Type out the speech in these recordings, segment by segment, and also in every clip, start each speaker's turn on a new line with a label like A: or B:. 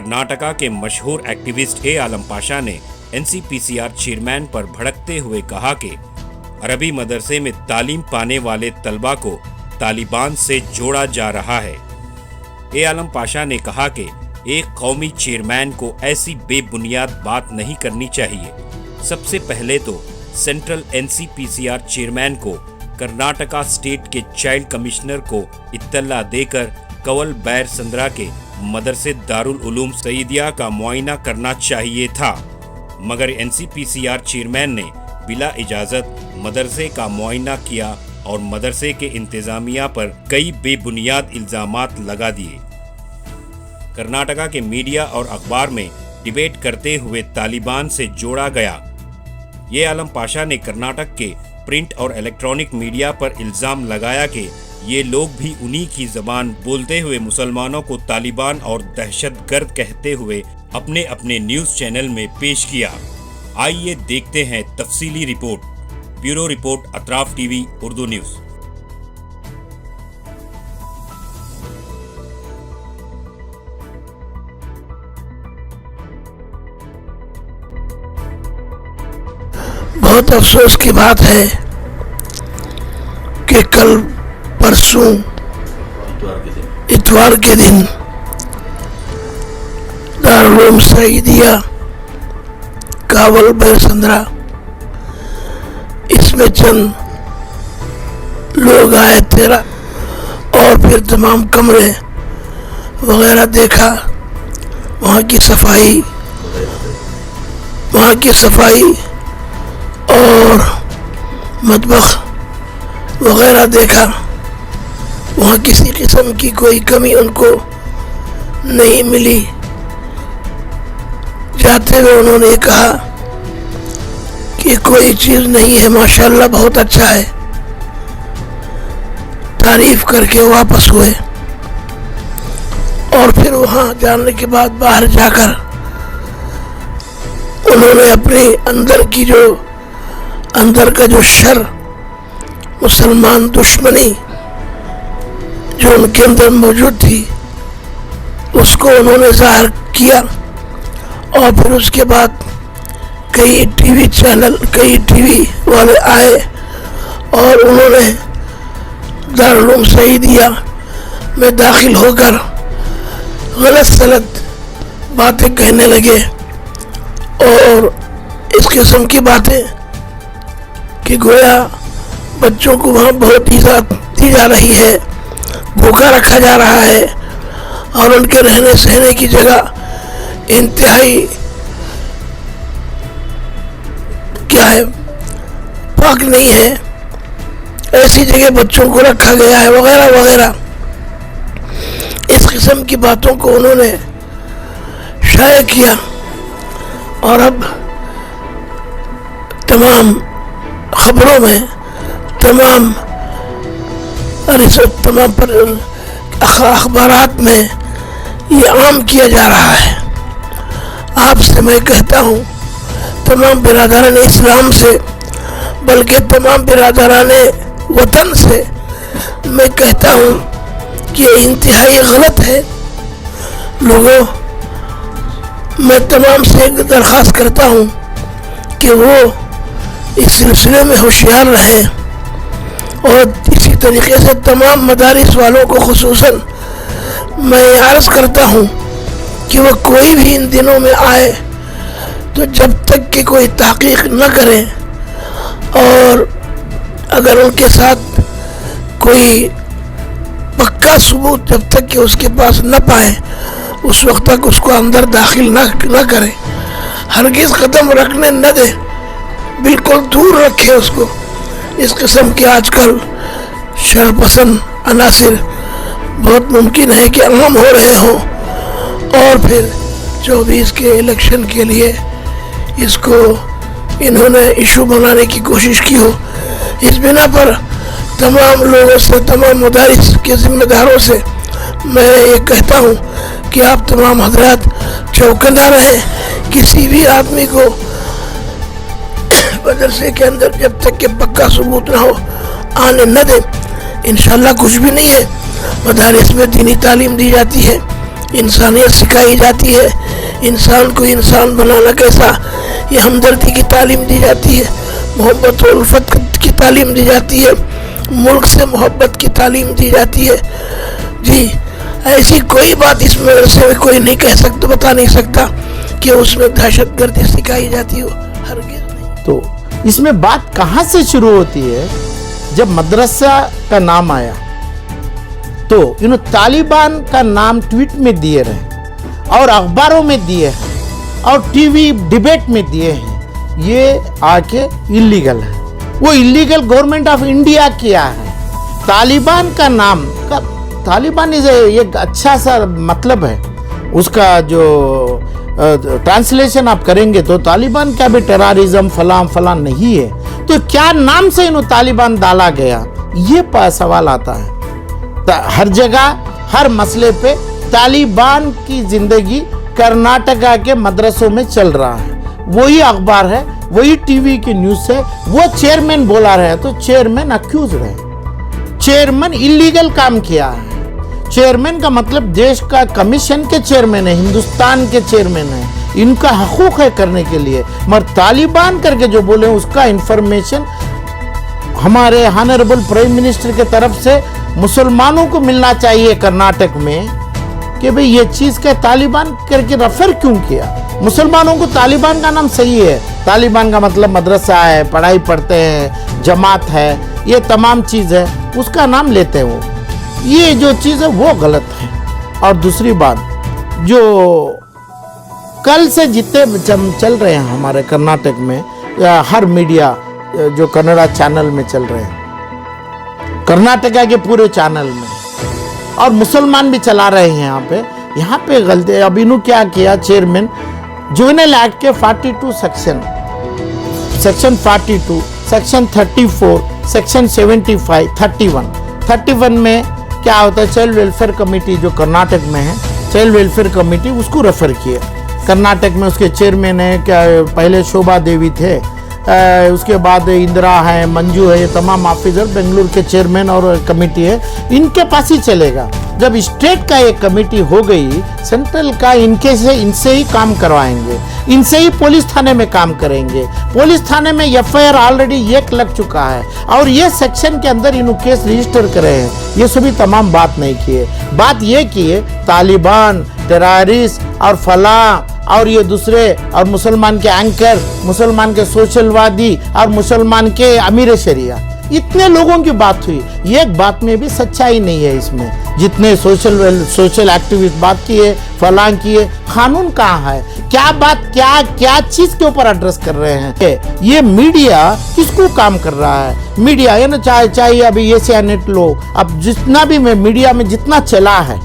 A: कर्नाटका के मशहूर एक्टिविस्ट ए आलम पाशा ने एनसीपीसीआर चेयरमैन पर भड़कते हुए कहा कि अरबी मदरसे में तालीम पाने वाले तलबा को तालिबान से जोड़ा जा रहा है। ए आलम पाशा ने कहा कि एक कौमी चेयरमैन को ऐसी बेबुनियाद बात नहीं करनी चाहिए। सबसे पहले तो सेंट्रल एनसीपीसीआर चेयरमैन को कर्नाटका स्टेट के चाइल्ड कमिश्नर को इत्तला देकर कवल बैर संद्रा के मदरसे दारुल उलूम सईदिया का मुआयना करना चाहिए था, मगर एनसीपीसीआर चेयरमैन ने बिला इजाजत मदरसे का मुआयना किया और मदरसे के इंतजामिया पर कई बेबुनियाद इल्जामात लगा दिए। कर्नाटका के मीडिया और अखबार में डिबेट करते हुए तालिबान से जोड़ा गया। ये आलम पाशा ने कर्नाटक के प्रिंट और इलेक्ट्रॉनिक मीडिया पर इल्जाम लगाया कि ये लोग भी उन्हीं की जबान बोलते हुए मुसलमानों को तालिबान और दहशतगर्द कहते हुए अपने अपने न्यूज चैनल में पेश किया। आइए देखते हैं तफसीली report. Bureau report, Atraf TV Urdu news.
B: बहुत अफसोस की बात है कि कल परसों इतवार के दिन दारुल उलूम सईदिया कावल बैरसंद्रा इसमें चंद लोग आए 13 और फिर तमाम कमरे वगैरह देखा, वहाँ की सफाई और मतबख वगैरह देखा। वहाँ किसी किस्म की कोई कमी उनको नहीं मिली। जाते हुए उन्होंने कहा कि कोई चीज़ नहीं है, माशाल्लाह बहुत अच्छा है, तारीफ करके वापस हुए। और फिर वहाँ जाने के बाद बाहर जाकर उन्होंने अपने अंदर का जो शर, मुसलमान दुश्मनी जो उनके अंदर मौजूद थी उसको उन्होंने जाहिर किया। और फिर उसके बाद कई टीवी वाले आए और उन्होंने दारुल उलूम सईदिया में दाखिल होकर गलत बातें कहने लगे और इस किस्म की बातें कि गोया बच्चों को वहाँ बहुत इज़्ज़त दी जा रही है, भूखा रखा जा रहा है और उनके रहने सहने की जगह इंतहाई पाक नहीं है, ऐसी जगह बच्चों को रखा गया है वगैरह वगैरह। इस किस्म की बातों को उन्होंने शाया किया और अब तमाम खबरों में तमाम अखबारात में ये आम किया जा रहा है। आपसे मैं कहता हूँ, तमाम बिरादरान इस्लाम से, बल्कि तमाम बिरादरान वतन से मैं कहता हूँ कि ये इंतहाई गलत है। लोगों, मैं तमाम से एक दरख्वास्त करता हूँ कि वो इस सिलसिले में होशियार रहें और इसी तरीके से तमाम मदारिस वालों को खुसूसन मैं अर्ज़ करता हूँ कि वो कोई भी इन दिनों में आए तो जब तक कि कोई तहकीक न करें और अगर उनके साथ कोई पक्का सबूत जब तक कि उसके पास न पाए उस वक्त तक उसको अंदर दाखिल न करें, हरगिज़ कदम रखने न दे, बिल्कुल दूर रखे उसको। इस किस्म के आजकल शरपसंद अनासिर बहुत मुमकिन है कि आम हो रहे हों और फिर 24 के इलेक्शन के लिए इसको इन्होंने इशू बनाने की कोशिश की हो। इस बिना पर तमाम लोगों से, तमाम मदारिस के जिम्मेदारों से मैं ये कहता हूँ कि आप तमाम हजरात चौकन्ना रहें। किसी भी आदमी को मदरसे के अंदर जब तक कि पक्का सबूत ना हो आने न दें। इंशाल्लाह कुछ भी नहीं है, मदारिस में दीनी तालीम दी जाती है, इंसानियत सिखाई जाती है, इंसान को इंसान बनाना कैसा, ये हमदर्दी की तालीम दी जाती है, मोहब्बत और उल्फत की तालीम दी जाती है, मुल्क से मोहब्बत की तालीम दी जाती है। जी, ऐसी कोई बात इस मदरसे में कोई नहीं कह सकता, बता नहीं सकता कि उसमें दहशतगर्दी सिखाई जाती हो, हरगिज़ नहीं।
C: तो इसमें बात कहाँ से शुरू होती है? जब मदरसा का नाम आया तो तालिबान का नाम ट्वीट में दिए रहे और अखबारों में दिए हैं और टीवी डिबेट में दिए हैं, ये आके इलीगल है। वो इलीगल गवर्नमेंट ऑफ इंडिया किया है। तालिबान का नाम का, तालिबान एक अच्छा सा मतलब है उसका, जो ट्रांसलेशन आप करेंगे तो तालिबान क्या भी टेररिज्म फलां नहीं है। तो क्या नाम से तालिबान डाला गया, ये सवाल आता है। हर जगह हर मसले पे तालिबान की जिंदगी कर्नाटका के मदरसों में चल रहा है। वही अखबार है, वही टीवी की न्यूज़ है, वो चेयरमैन बोला रहे तो चेयरमैन अक्यूज रहे, चेयरमैन इलीगल काम किया है। चेयरमैन का मतलब देश का कमीशन के चेयरमैन है, हिंदुस्तान के चेयरमैन है, इनका हकूक है करने के लिए। मगर तालिबान करके जो बोले उसका इंफॉर्मेशन हमारे ऑनरेबल प्राइम मिनिस्टर के तरफ से मुसलमानों को मिलना चाहिए कर्नाटक में कि भाई ये चीज़ का तालिबान करके रेफर क्यों किया। मुसलमानों को तालिबान का नाम सही है, तालिबान का मतलब मदरसा है, पढ़ाई पढ़ते हैं, जमात है, ये तमाम चीज़ है, उसका नाम लेते हैं वो। ये जो चीज़ है वो गलत है। और दूसरी बात, जो कल से जितने चल रहे हैं हमारे कर्नाटक में, या हर मीडिया जो कन्नड़ा चैनल में चल रहे हैं, कर्नाटका के पूरे चैनल में, और मुसलमान भी चला रहे हैं यहाँ पे गलती है। अब इन्होंने क्या किया, चेयरमैन जुवेनाइल एक्ट के 42 सेक्शन 42, सेक्शन 34, सेक्शन 75, 31 में क्या होता है, चाइल्ड वेलफेयर कमेटी जो कर्नाटक में है, चाइल्ड वेलफेयर कमेटी, उसको रेफर किया। कर्नाटक में उसके चेयरमैन है, क्या पहले शोभा देवी थे, उसके बाद इंदिरा है, मंजू है, ये तमाम ऑफिसर बेंगलुरु के चेयरमैन और कमेटी है, इनके पास ही चलेगा। जब स्टेट का एक कमेटी हो गई, सेंट्रल का इनसे ही काम करवाएंगे, इनसे ही पुलिस थाने में काम करेंगे। पुलिस थाने में एफआईआर ऑलरेडी 1 लग चुका है और ये सेक्शन के अंदर इन्होंने केस रजिस्टर करे हैं। ये सभी तमाम बात नहीं किए, बात ये किए तालिबान, टेररिस्ट और फलां और ये दूसरे, और मुसलमान के एंकर, मुसलमान के सोशलवादी और मुसलमान के अमीर शरिया, इतने लोगों की बात हुई। एक बात में भी सच्चाई नहीं है इसमें। जितने सोशल एक्टिविस्ट बात किए, फलां किए, कानून कहाँ है, क्या बात, क्या चीज के ऊपर एड्रेस कर रहे हैं। ये मीडिया किसको काम कर रहा है? मीडिया है ना, चाहे अभी एशिया नेट लो, अब जितना भी मीडिया में जितना चला है,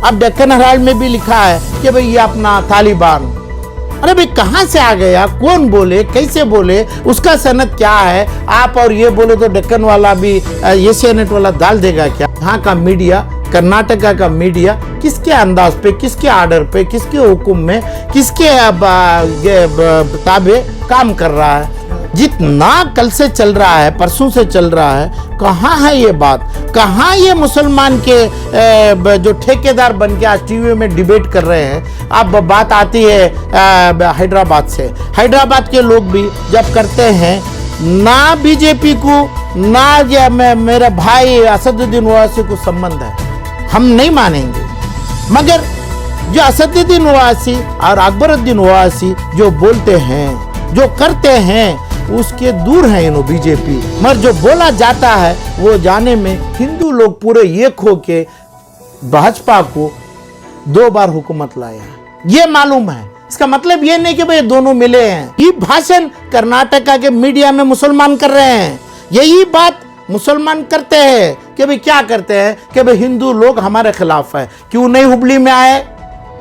C: अब डेक्कन हेराल्ड में भी लिखा है कि भाई ये अपना तालिबान, अरे भाई कहाँ से आ गया, कौन बोले, कैसे बोले, उसका सनद क्या है? आप और ये बोले तो डेक्कन वाला भी एशिया नेट वाला डाल देगा क्या? यहाँ का मीडिया, कर्नाटका का मीडिया किसके अंदाज पे, किसके आर्डर पे, किसके हुक्म में, किसके ताबे काम कर रहा है? जितना कल से चल रहा है, परसों से चल रहा है, कहाँ है ये बात? कहाँ ये मुसलमान के जो ठेकेदार बन के आज टीवी में डिबेट कर रहे हैं? अब बात आती है हैदराबाद से। हैदराबाद के लोग भी जब करते हैं, ना बीजेपी को ना मेरे भाई असदुद्दीन ओवैसी को संबंध है, हम नहीं मानेंगे। मगर जो असदुद्दीन ओवैसी और अकबरुद्दीन ओवैसी जो बोलते हैं, जो करते हैं, उसके दूर है इन्हों बीजेपी। मगर जो बोला जाता है वो जाने में हिंदू लोग पूरे एक होके भाजपा को 2 बार हुकूमत लाया है, ये मालूम है। इसका मतलब ये नहीं कि भाई दोनों मिले हैं। ये भाषण कर्नाटका के मीडिया में मुसलमान कर रहे हैं, यही बात मुसलमान करते हैं कि भाई क्या करते हैं कि भाई हिंदू लोग हमारे खिलाफ है। क्यों नहीं हुबली में आए?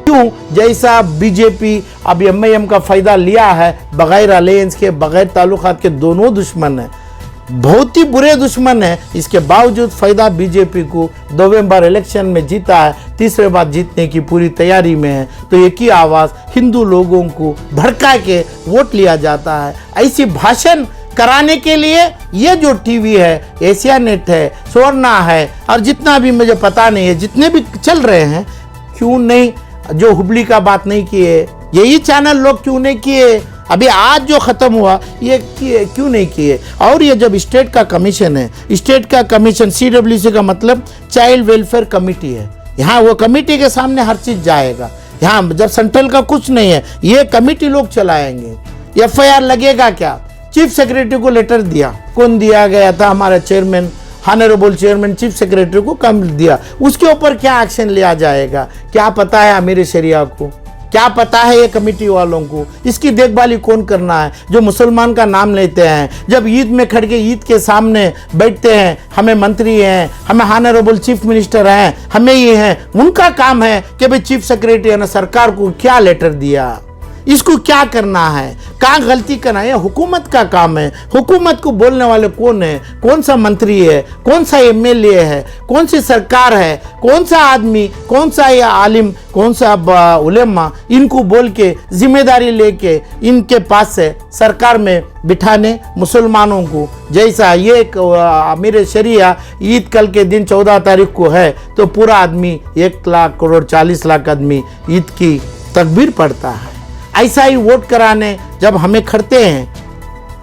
C: क्यों? जैसा बीजेपी अब एमआईएम का फायदा लिया है, बगैर अलायंस के, बगैर ताल्लुकात के, दोनों दुश्मन है, बहुत ही बुरे दुश्मन है। इसके बावजूद फायदा बीजेपी को नवंबर इलेक्शन में जीता है, तीसरे बार जीतने की पूरी तैयारी में है। तो एक ही आवाज़ हिंदू लोगों को भड़का के वोट लिया जाता है। ऐसी भाषण कराने के लिए ये जो टीवी है, एशिया नेट है, स्वर्णा है और जितना भी मुझे पता नहीं है, जितने भी चल रहे हैं, क्यों नहीं जो हुबली का बात नहीं किए, यही चैनल लोग क्यों नहीं किए? अभी आज जो ख़त्म हुआ ये क्यों नहीं किए? और ये जब स्टेट का कमीशन है, स्टेट का कमीशन CWC का मतलब चाइल्ड वेलफेयर कमेटी है, यहाँ वो कमेटी के सामने हर चीज़ जाएगा। यहाँ जब सेंट्रल का कुछ नहीं है, ये कमेटी लोग चलाएंगे। FIR लगेगा क्या? चीफ सेक्रेटरी को लेटर दिया, कौन दिया गया था? हमारा chairman, honourable chairman chief secretary को कम दिया, उसके ऊपर क्या एक्शन लिया जाएगा? क्या पता है अमीर शरिया को? क्या पता है ये कमेटी वालों को? इसकी देखभाली कौन करना है? जो मुसलमान का नाम लेते हैं, जब ईद में खड़ के ईद के सामने बैठते हैं, हमें मंत्री हैं, हमें ऑनरेबल चीफ मिनिस्टर हैं, हमें ये हैं, उनका काम है कि भाई चीफ सेक्रेटरी ने सरकार को क्या लेटर दिया, इसको क्या करना है, कहाँ गलती करना है? हुकूमत का काम है। हुकूमत को बोलने वाले कौन है? कौन सा मंत्री है? कौन सा MLA है? कौन सी सरकार है? कौन सा आदमी, कौन सा ये आलिम, कौन सा उलेमा, इनको बोल के जिम्मेदारी लेके इनके पास से सरकार में बिठाने मुसलमानों को? जैसा ये अमीर शरिया ईद कल के दिन 14 तारीख को है, तो पूरा आदमी 1,40,00,000 आदमी ईद की तकबीर पढ़ता है। ऐसा ही वोट कराने जब हमें खड़ते हैं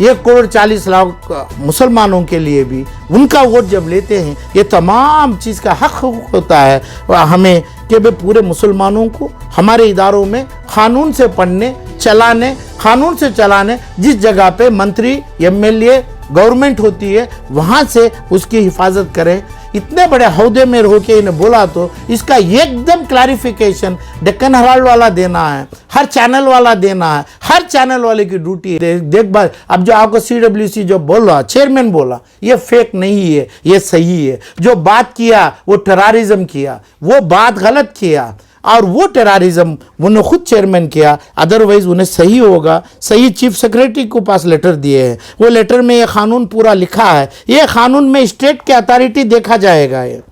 C: 1,40,00,000 मुसलमानों के लिए भी उनका वोट जब लेते हैं, ये तमाम चीज़ का हक होता है हमें कि भाई पूरे मुसलमानों को हमारे इदारों में कानून से पढ़ने चलाने, कानून से चलाने, जिस जगह पे मंत्री MLA गवर्नमेंट होती है वहाँ से उसकी हिफाजत करें। इतने बड़े अहदे में रह के इन्हें बोला तो इसका एकदम क्लैरिफिकेशन डेक्कन हेराल्ड वाला देना है, हर चैनल वाला देना है, हर चैनल वाले की ड्यूटी है। देखभाल अब जो आपको CWC जो बोल रहा, चेयरमैन बोला, ये फेक नहीं है, ये सही है। जो बात किया वो टेररिज्म किया, वो बात गलत किया, और वो टेररिज्म उन्होंने खुद चेयरमैन किया, अदरवाइज उन्हें सही होगा। सही चीफ सेक्रेटरी को पास लेटर दिए हैं, वो लेटर में ये कानून पूरा लिखा है। ये कानून में स्टेट के अथॉरिटी देखा जाएगा, ये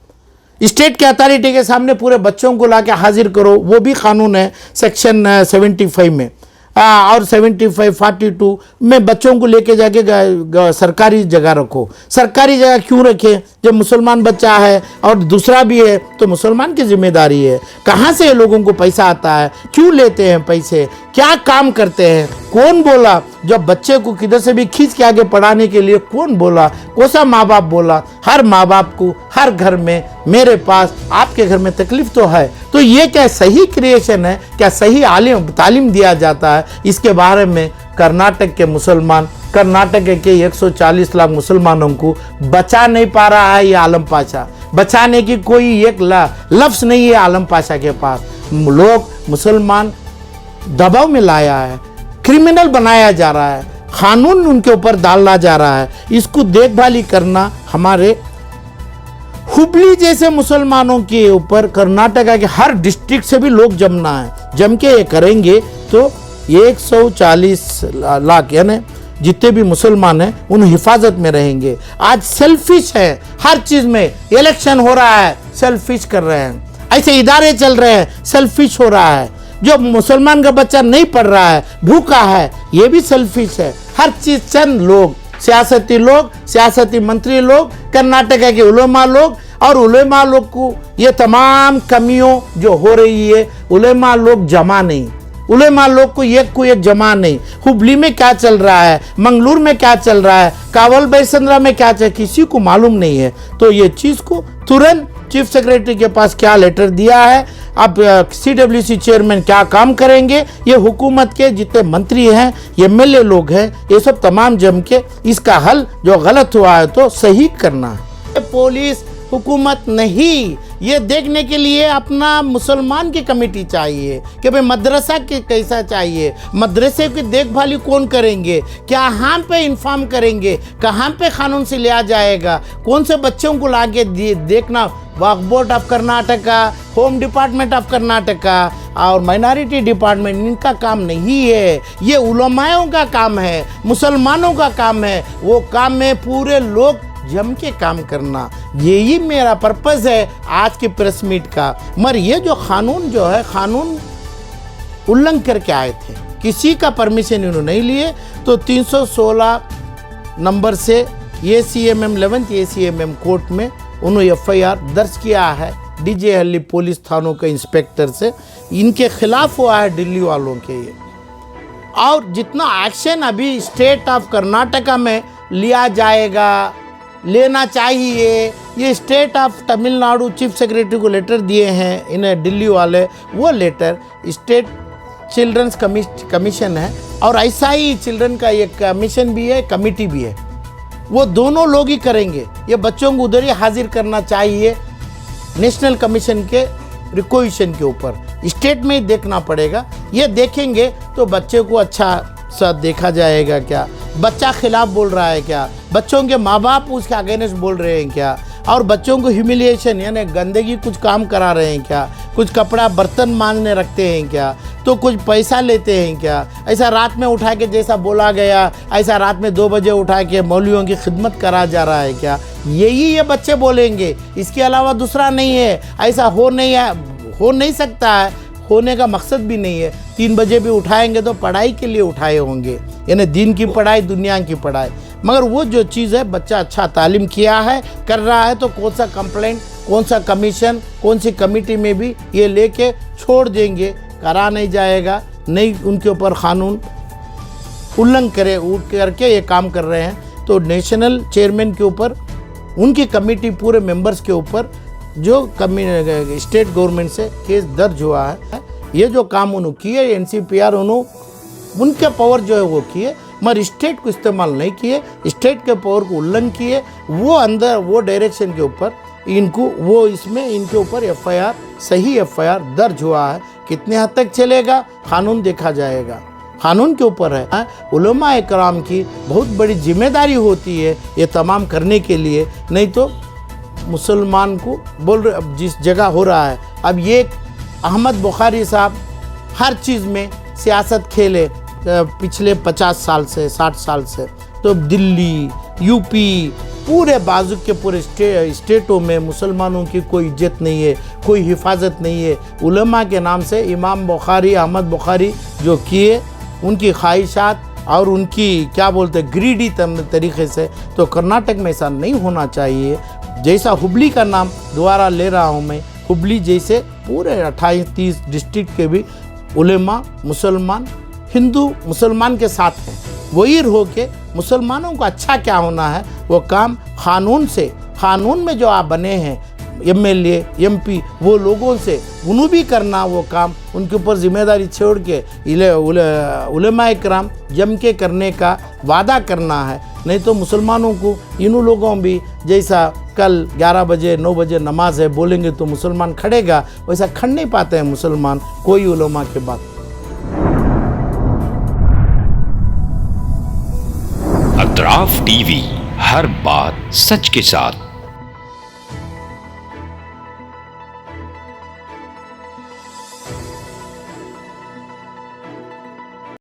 C: स्टेट के अथॉरिटी के सामने पूरे बच्चों को लाके हाजिर करो, वो भी कानून है सेक्शन 75 में और 75-42 में बच्चों को लेके जाके सरकारी जगह रखो। सरकारी जगह क्यों रखें? जब मुसलमान बच्चा है और दूसरा भी है तो मुसलमान की जिम्मेदारी है। कहाँ से लोगों को पैसा आता है? क्यों लेते हैं पैसे? क्या काम करते हैं? कौन बोला? जब बच्चे को किधर से भी खींच के आगे पढ़ाने के लिए कौन बोला? कौन सा माँ बाप बोला? हर माँ बाप को हर घर में, मेरे पास, आपके घर में तकलीफ तो है। तो ये क्या सही क्रिएशन है? क्या सही तालीम दिया जाता है? इसके बारे में कर्नाटक के मुसलमान, कर्नाटक के 140 लाख मुसलमानों को बचा नहीं पा रहा है ये आलम पाशा। बचाने की कोई एक लफ्ज़ नहीं है आलम पाशा के पास। लोग मुसलमान दबाव में लाया है, क्रिमिनल बनाया जा रहा है, कानून उनके ऊपर डाला जा रहा है। इसको देखभाली करना हमारे हुबली जैसे मुसलमानों के ऊपर, कर्नाटका के हर डिस्ट्रिक्ट से भी लोग जमना है। जम के ये करेंगे तो 140 लाख यानी जितने भी मुसलमान हैं उन हिफाजत में रहेंगे। आज सेल्फिश है हर चीज़ में, इलेक्शन हो रहा है सेल्फिश कर रहे हैं, ऐसे इदारे चल रहे हैं सेल्फिश हो रहा है। जो मुसलमान का बच्चा नहीं पढ़ रहा है, भूखा है, ये भी सेल्फिश है। हर चीज़ चंद लोग, सियासती लोग, सियासती मंत्री लोग, कर्नाटका के उलेमा लोग, और उलेमा लोग को ये तमाम कमियों जो हो रही है, उलेमा लोग जमा नहीं, उलेमा लोग को एक जमा नहीं। हुबली में क्या चल रहा है, मंगलूर में क्या चल रहा है, कावल बैसंद्रा में क्या चल, किसी को मालूम नहीं है। तो ये चीज़ को तुरंत चीफ सेक्रेटरी के पास क्या लेटर दिया है, अब CWC चेयरमैन क्या काम करेंगे, ये हुकूमत के जितने मंत्री हैं, MLA लोग हैं, ये सब तमाम जम के इसका हल जो गलत हुआ है तो सही करना है। पुलिस हुकूमत नहीं, ये देखने के लिए अपना मुसलमान की कमेटी चाहिए कि भाई मदरसा के कैसा चाहिए, मदरसे की देखभाली कौन करेंगे, क्या हम पे इन्फॉर्म करेंगे, कहाँ पे कानून से लिया जाएगा, कौन से बच्चों को लाके देखना। Waqf Board of Karnataka, home department of Karnataka और माइनॉरिटी डिपार्टमेंट, इनका काम नहीं है, ये उलमाओं का काम है, मुसलमानों का काम है। वो काम में पूरे लोग जम के काम करना, यही मेरा पर्पज़ है आज के प्रेस मीट का। मगर ये जो कानून जो है, कानून उल्लंघन करके आए थे, किसी का परमिशन इन्होंने नहीं लिए, तो 316 नंबर से ACMM 11th ACMM कोर्ट में उन्होंने FIR दर्ज किया है DJ हल्ली पुलिस थानों के इंस्पेक्टर से। इनके खिलाफ हुआ है दिल्ली वालों के ये। और जितना एक्शन अभी स्टेट ऑफ कर्नाटका में लिया जाएगा, लेना चाहिए, ये state of Tamil Nadu chief secretary को लेटर दिए हैं इन्हें दिल्ली वाले, वो लेटर स्टेट चिल्ड्रंस कमीशन है और ऐसा ही चिल्ड्रन का ये कमीशन भी है, कमिटी भी है, वो दोनों लोग ही करेंगे। ये बच्चों को उधर ही हाजिर करना चाहिए नेशनल कमीशन के रिक्वेशन के ऊपर, स्टेट में ही देखना पड़ेगा। ये देखेंगे तो बच्चे को अच्छा सा देखा जाएगा क्या, बच्चा खिलाफ बोल रहा है क्या, बच्चों के माँ बाप उसके अगेंस्ट बोल रहे हैं क्या, और बच्चों को ह्यूमिलिएशन यानी गंदगी कुछ काम करा रहे हैं क्या, कुछ कपड़ा बर्तन मांगने रखते हैं क्या, तो कुछ पैसा लेते हैं क्या, ऐसा रात में उठा के जैसा बोला गया ऐसा रात में 2 बजे उठा के मौलवियों की खिदमत करा जा रहा है क्या, यही ये बच्चे बोलेंगे। इसके अलावा दूसरा नहीं है, ऐसा हो नहीं सकता है, होने का मकसद भी नहीं है। 3 बजे भी उठाएंगे तो पढ़ाई के लिए उठाए होंगे, यानी दिन की पढ़ाई, दुनिया की पढ़ाई। मगर वो जो चीज़ है, बच्चा अच्छा तालीम किया है, कर रहा है, तो कौन सा कंप्लेंट, कौन सा कमीशन, कौन सी कमेटी में भी ये लेके छोड़ देंगे, करा नहीं जाएगा, नहीं उनके ऊपर कानून उल्लंघन करके ये काम कर रहे हैं। तो नेशनल चेयरमैन के ऊपर, उनकी कमेटी पूरे मेंबर्स के ऊपर जो स्टेट गवर्नमेंट से केस दर्ज हुआ है, ये जो काम उन्होंने किए NCPR उनके पावर जो है वो किए, मगर स्टेट को इस्तेमाल नहीं किए, स्टेट के पावर को उल्लंघन किए, वो अंदर वो डायरेक्शन के ऊपर इनको वो इसमें इनके ऊपर FIR, सही FIR दर्ज हुआ है। कितने हद तक चलेगा कानून देखा जाएगा, कानून के ऊपर है। उलमा इकराम की बहुत बड़ी जिम्मेदारी होती है ये तमाम करने के लिए, नहीं तो मुसलमान को बोल रहे अब जिस जगह हो रहा है। अब ये अहमद बुखारी साहब हर चीज़ में सियासत खेले पिछले 50 साल से 60 साल से, तो दिल्ली, यूपी, पूरे बाजू के पूरे स्टेटों में मुसलमानों की कोई इज्जत नहीं है, कोई हिफाजत नहीं है। उलमा के नाम से इमाम बुखारी, अहमद बुखारी जो किए, उनकी ख्वाहिशात और उनकी क्या बोलते ग्रीडी तरीके से, तो कर्नाटक में ऐसा नहीं होना चाहिए। जैसा हुबली का नाम दोबारा ले रहा हूँ मैं, हुबली जैसे पूरे 28-30 डिस्ट्रिक्ट के भी उलेमा मुसलमान, हिंदू मुसलमान के साथ हैं, वही हो के मुसलमानों को अच्छा क्या होना है वो काम कानून से, कानून में जो आप बने हैं MLA MP, वो लोगों से उन्होंने भी करना वो काम, उनके ऊपर जिम्मेदारी छोड़ के उलेमा इकराम जम के करने का वादा करना है। नहीं तो मुसलमानों को इन लोगों भी जैसा कल 11 बजे 9 बजे नमाज है बोलेंगे तो मुसलमान खड़ेगा, वैसा खड़ नहीं पाते हैं मुसलमान कोई उलेमा के बात।
D: अतराफ टीवी, हर बात सच के साथ।